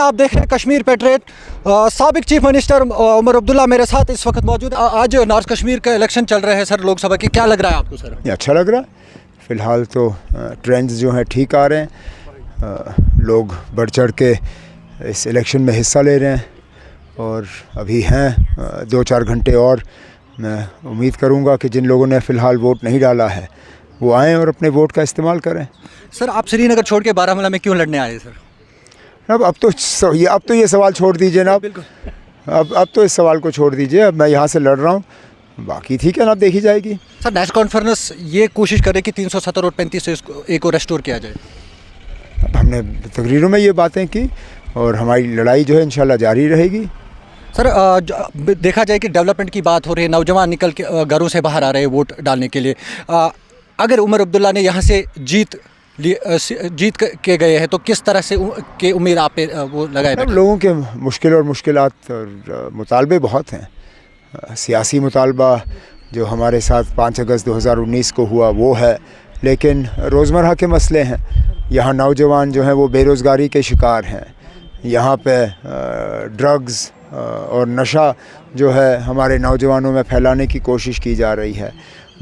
आप देख रहे हैं कश्मीर पेट्रियट। साबिक चीफ मिनिस्टर उमर अब्दुल्ला मेरे साथ इस वक्त मौजूद है। आज नॉर्थ कश्मीर का इलेक्शन चल रहे हैं सर, लोकसभा की, क्या लग रहा है आपको सर? ये अच्छा लग रहा है। फ़िलहाल तो ट्रेंड्स जो हैं ठीक आ रहे हैं। लोग बढ़ चढ़ के इस इलेक्शन में हिस्सा ले रहे हैं और अभी हैं 2-4 घंटे और। मैं उम्मीद करूंगा कि जिन लोगों ने फ़िलहाल वोट नहीं डाला है वो आएँ और अपने वोट का इस्तेमाल करें। सर, आप श्रीनगर छोड़ के बारामूला में क्यों लड़ने आए सर? अब तो ये सवाल छोड़ दीजिए ना। अब तो इस सवाल को छोड़ दीजिए। अब मैं यहाँ से लड़ रहा हूँ, बाकी ठीक है ना, अब देखी जाएगी। सर, नेशनल कॉन्फ्रेंस ये कोशिश करे कि 370 और 35 से एक को रेस्टोर किया जाए। अब हमने तकरीरों में ये बातें की और हमारी लड़ाई जो है इंशाल्लाह जारी रहेगी। सर, देखा जाए कि डेवलपमेंट की बात हो रही है, नौजवान निकल के घरों से बाहर आ रहे हैं वोट डालने के लिए। अगर उमर अब्दुल्ला ने यहाँ से जीत के गए हैं तो किस तरह से के उम्मीद आप पे वो लगाए? लोगों के मुश्किलात और मुतालबे बहुत हैं। सियासी मुतालबा जो हमारे साथ 5 अगस्त 2019 को हुआ वो है, लेकिन रोज़मर्रा के मसले हैं। यहाँ नौजवान जो हैं वो बेरोज़गारी के शिकार हैं। यहाँ पे ड्रग्स और नशा जो है हमारे नौजवानों में फैलाने की कोशिश की जा रही है।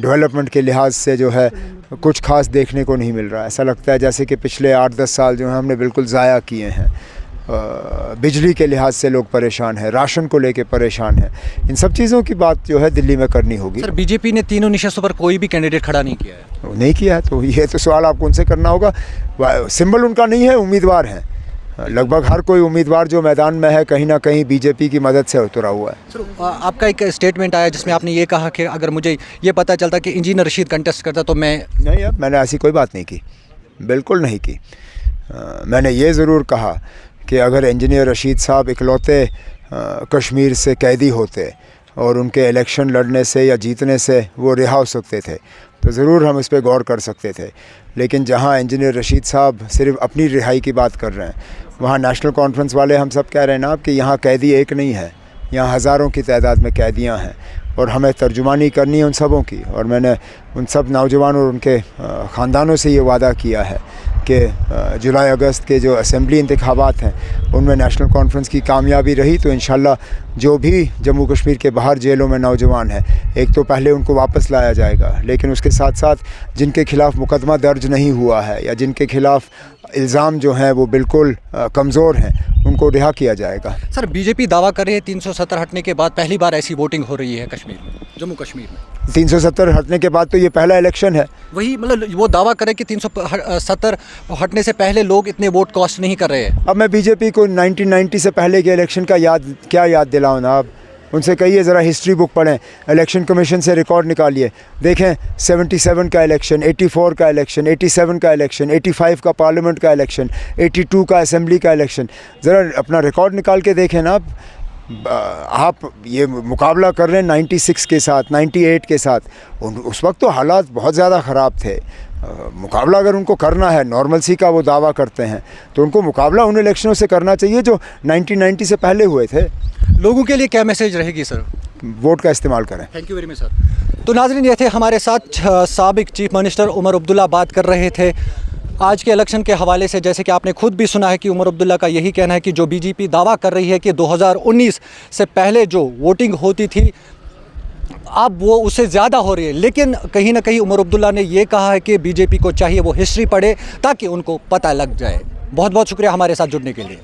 डेवलपमेंट के लिहाज से जो है कुछ खास देखने को नहीं मिल रहा। ऐसा लगता है जैसे कि पिछले 8-10 साल जो है हमने बिल्कुल ज़ाया किए हैं। बिजली के लिहाज से लोग परेशान हैं, राशन को लेके परेशान हैं। इन सब चीज़ों की बात जो है दिल्ली में करनी होगी। सर, बीजेपी ने तीनों निशस्तों पर कोई भी कैंडिडेट खड़ा नहीं किया है। नहीं किया है तो ये तो सवाल आपको उनसे करना होगा। सिंबल उनका नहीं है, उम्मीदवार हैं। लगभग हर कोई उम्मीदवार जो मैदान में है कहीं ना कहीं बीजेपी की मदद से उतरा हुआ है। सर, आपका एक स्टेटमेंट आया जिसमें आपने ये कहा कि अगर मुझे ये पता चलता कि इंजीनियर रशीद कंटेस्ट करता तो मैं नहीं। अब मैंने ऐसी कोई बात नहीं की, बिल्कुल नहीं की। मैंने ये ज़रूर कहा कि अगर इंजीनियर रशीद साहब इकलौते कश्मीर से कैदी होते और उनके इलेक्शन लड़ने से या जीतने से वो रिहा हो सकते थे तो ज़रूर हम इस पर गौर कर सकते थे। लेकिन जहाँ इंजीनियर रशीद साहब सिर्फ अपनी रिहाई की बात कर रहे हैं, वहाँ नेशनल कॉन्फ्रेंस वाले हम सब कह रहे हैं ना कि यहाँ कैदी एक नहीं है, यहाँ हज़ारों की तादाद में कैदियाँ हैं और हमें तर्जुमानी करनी है उन सबों की। और मैंने उन सब नौजवान और उनके ख़ानदानों से ये वादा किया है कि जुलाई अगस्त के जो असेंबली इंतखाबात हैं उनमें नेशनल कॉन्फ्रेंस की कामयाबी रही तो इंशाल्लाह जो भी जम्मू कश्मीर के बाहर जेलों में नौजवान हैं, एक तो पहले उनको वापस लाया जाएगा, लेकिन उसके साथ साथ जिनके खिलाफ़ मुकदमा दर्ज नहीं हुआ है या जिनके खिलाफ़ इल्ज़ाम जो हैं वो बिल्कुल कमज़ोर हैं उनको रिहा किया जाएगा। सर, बीजेपी दावा कर रही है 370 हटने के बाद पहली बार ऐसी वोटिंग हो रही है कश्मीर में, जम्मू कश्मीर में। 370 हटने के बाद तो ये पहला इलेक्शन है। वही मतलब वो दावा करे कि 370 हटने से पहले लोग इतने वोट कास्ट नहीं कर रहे हैं। अब मैं बीजेपी को 1990 से पहले के इलेक्शन का क्या याद दिलाऊं ना। आप उनसे कहिए ज़रा हिस्ट्री बुक पढ़ें, इलेक्शन कमीशन से रिकॉर्ड निकालिए, देखें 77 का इलेक्शन, 84 का इलेक्शन, 87 का इलेक्शन, 85 का पार्लियामेंट का इलेक्शन, 82 का असेंबली का इलेक्शन। ज़रा अपना रिकॉर्ड निकाल के देखें ना। आप ये मुकाबला कर रहे हैं 96 के साथ, 98 के साथ। उस वक्त तो हालात बहुत ज़्यादा ख़राब थे। मुकाबला अगर उनको करना है, नॉर्मलसी का वो दावा करते हैं, तो उनको मुकाबला उन इलेक्शनों से करना चाहिए जो 1990 से पहले हुए थे। लोगों के लिए क्या मैसेज रहेगी सर? वोट का इस्तेमाल करें। Thank you very much sir. तो नाज़रीन, ये थे हमारे साथ साबिक चीफ मिनिस्टर उमर अब्दुल्ला बात कर रहे थे आज के इलेक्शन के हवाले से। जैसे कि आपने खुद भी सुना है कि उमर अब्दुल्ला का यही कहना है कि जो बीजेपी दावा कर रही है कि 2019 से पहले जो वोटिंग होती थी अब वो उससे ज़्यादा हो रही है। लेकिन कहीं ना कहीं उमर अब्दुल्ला ने ये कहा है कि बीजेपी को चाहिए वो हिस्ट्री पढ़े ताकि उनको पता लग जाए। बहुत बहुत शुक्रिया हमारे साथ जुड़ने के लिए।